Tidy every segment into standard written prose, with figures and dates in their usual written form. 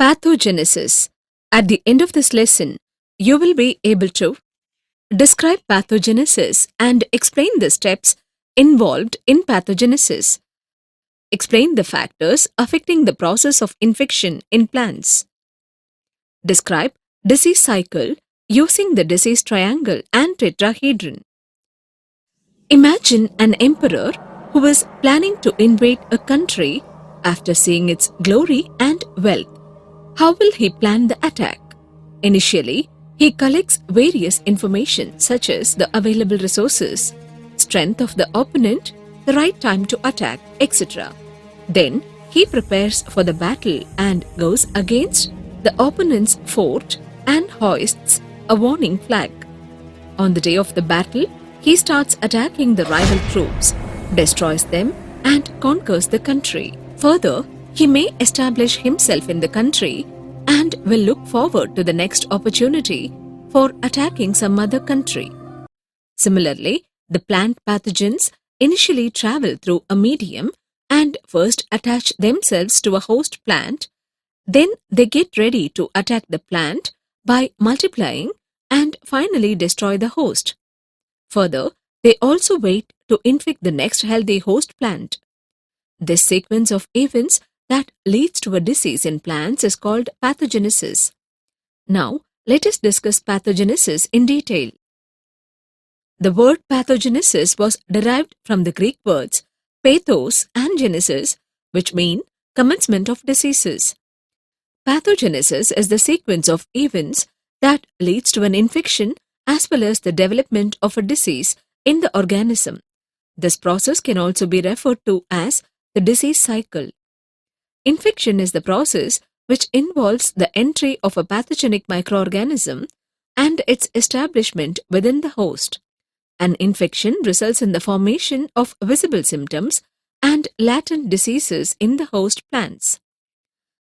Pathogenesis. At the end of this lesson, you will be able to describe pathogenesis and explain the steps involved in pathogenesis. Explain the factors affecting the process of infection in plants. Describe disease cycle using the disease triangle and tetrahedron. Imagine an emperor who is planning to invade a country after seeing its glory and wealth. How will he plan the attack? Initially, he collects various information such as the available resources, strength of the opponent, the right time to attack, etc. Then, he prepares for the battle and goes against the opponent's fort and hoists a warning flag. On the day of the battle, he starts attacking the rival troops, destroys them, and conquers the country. Further, he may establish himself in the country and will look forward to the next opportunity for attacking some other country. Similarly, the plant pathogens initially travel through a medium and first attach themselves to a host plant. Then they get ready to attack the plant by multiplying and finally destroy the host. Further, they also wait to infect the next healthy host plant. This sequence of events that leads to a disease in plants is called pathogenesis. Now, let us discuss pathogenesis in detail. The word pathogenesis was derived from the Greek words pathos and genesis, which mean commencement of diseases. Pathogenesis is the sequence of events that leads to an infection as well as the development of a disease in the organism. This process can also be referred to as the disease cycle. Infection is the process which involves the entry of a pathogenic microorganism and its establishment within the host. An infection results in the formation of visible symptoms and latent diseases in the host plants.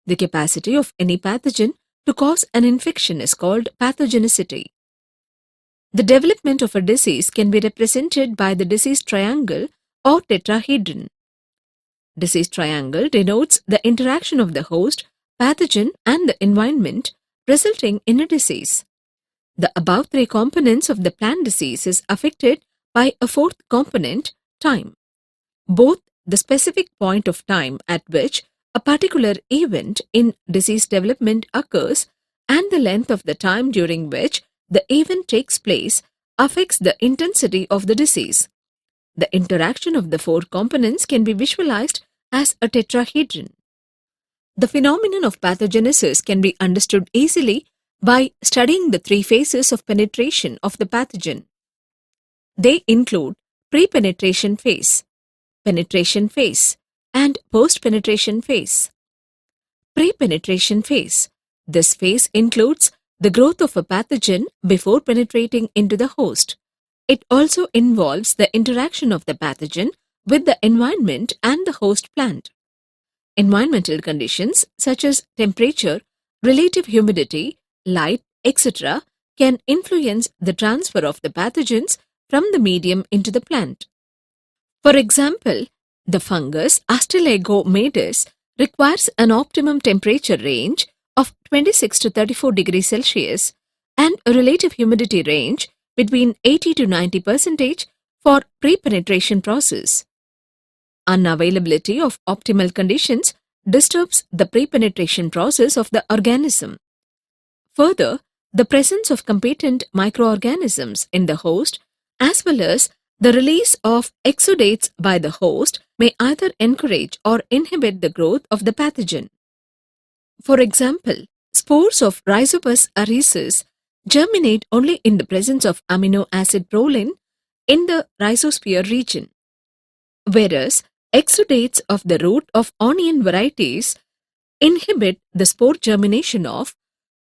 The capacity of any pathogen to cause an infection is called pathogenicity. The development of a disease can be represented by the disease triangle or tetrahedron. Disease triangle denotes the interaction of the host, pathogen, and the environment, resulting in a disease. The above three components of the plant disease is affected by a fourth component, time. Both the specific point of time at which a particular event in disease development occurs and the length of the time during which the event takes place affects the intensity of the disease. The interaction of the four components can be visualized as a tetrahedron. The phenomenon of pathogenesis can be understood easily by studying the three phases of penetration of the pathogen. They include pre-penetration phase, penetration phase, and post-penetration phase. Pre-penetration phase. This phase includes the growth of a pathogen before penetrating into the host. It also involves the interaction of the pathogen with the environment and the host plant. Environmental conditions such as temperature, relative humidity, light, etc. can influence the transfer of the pathogens from the medium into the plant. For example, the fungus Astilego-Maedis requires an optimum temperature range of 26 to 34 degrees Celsius and a relative humidity range between 80 to 90% for pre-penetration process. Unavailability of optimal conditions disturbs the pre-penetration process of the organism. Further, the presence of competent microorganisms in the host as well as the release of exudates by the host may either encourage or inhibit the growth of the pathogen. For example, spores of Rhizopus aricis germinate only in the presence of amino acid proline in the rhizosphere region, whereas exudates of the root of onion varieties inhibit the spore germination of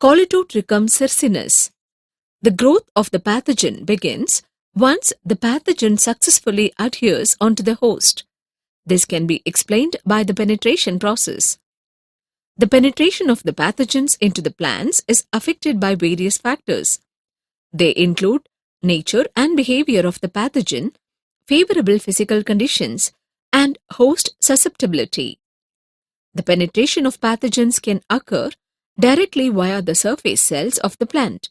Colletotrichum circinus. The growth of the pathogen begins once the pathogen successfully adheres onto the host. This can be explained by the penetration process. The penetration of the pathogens into the plants is affected by various factors. They include nature and behavior of the pathogen, favorable physical conditions, and host susceptibility. The penetration of pathogens can occur directly via the surface cells of the plant,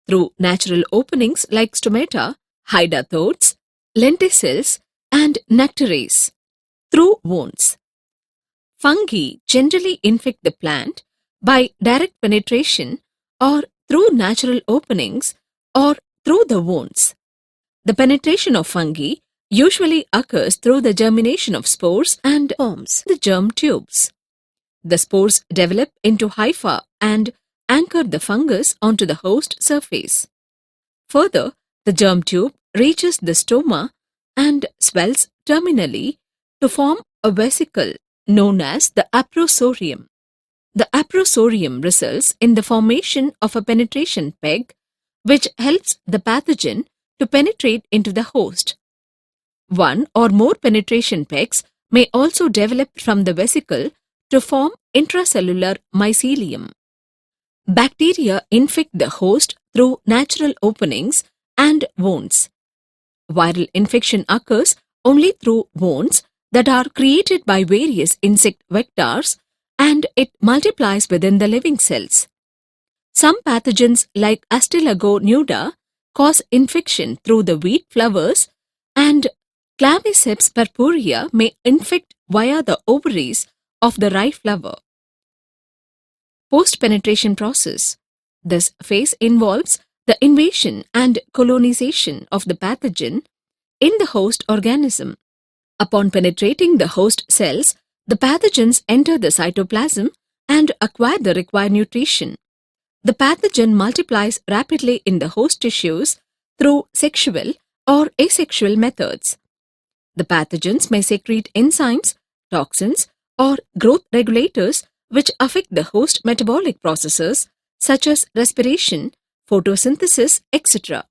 through natural openings like stomata, hydathodes, lenticels, and nectaries, through wounds. Fungi generally infect the plant by direct penetration or through natural openings or through the wounds. The penetration of fungi usually occurs through the germination of spores and forms the germ tubes. The spores develop into hypha and anchor the fungus onto the host surface. Further, the germ tube reaches the stoma and swells terminally to form a vesicle known as the aprosorium. The aprosorium results in the formation of a penetration peg which helps the pathogen to penetrate into the host. One or more penetration pegs may also develop from the vesicle to form intracellular mycelium. Bacteria infect the host through natural openings and wounds. Viral infection occurs only through wounds that are created by various insect vectors, and it multiplies within the living cells. Some pathogens like Astylago nuda cause infection through the wheat flowers, and Claviceps purpurea may infect via the ovaries of the rye flower. Post-penetration process. This phase involves the invasion and colonization of the pathogen in the host organism. Upon penetrating the host cells, the pathogens enter the cytoplasm and acquire the required nutrition. The pathogen multiplies rapidly in the host tissues through sexual or asexual methods. The pathogens may secrete enzymes, toxins, or growth regulators which affect the host metabolic processes such as respiration, photosynthesis, etc.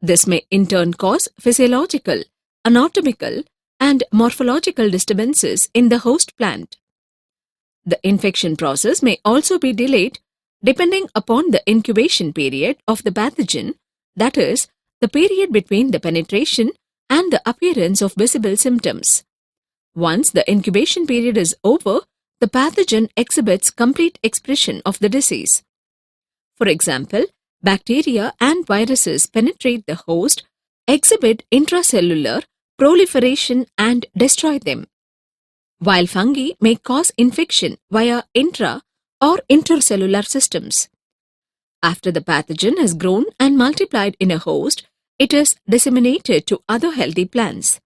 This may in turn cause physiological, anatomical, and morphological disturbances in the host plant. The infection process may also be delayed depending upon the incubation period of the pathogen, that is, the period between the penetration and the appearance of visible symptoms. Once the incubation period is over, the pathogen exhibits complete expression of the disease. For example, bacteria and viruses penetrate the host, exhibit intracellular proliferation and destroy them, while fungi may cause infection via intra or intercellular systems. After the pathogen has grown and multiplied in a host, it is disseminated to other healthy plants.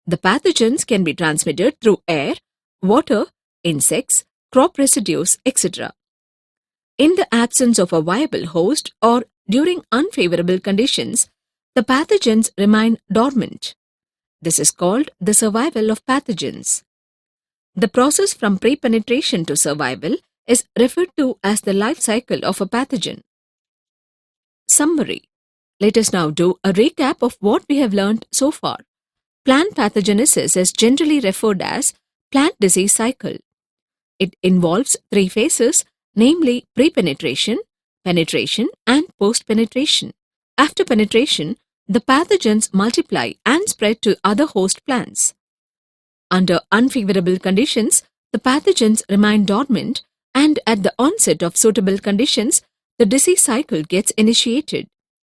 The pathogens can be transmitted through air, water, insects, crop residues, etc. In the absence of a viable host or during unfavorable conditions, the pathogens remain dormant. This is called the survival of pathogens. The process from pre-penetration to survival is referred to as the life cycle of a pathogen. Summary. Let us now do a recap of what we have learned so far. Plant pathogenesis is generally referred as plant disease cycle. It involves three phases, namely pre-penetration, penetration, and post-penetration. After penetration, the pathogens multiply and spread to other host plants. Under unfavorable conditions, the pathogens remain dormant, and at the onset of suitable conditions, the disease cycle gets initiated.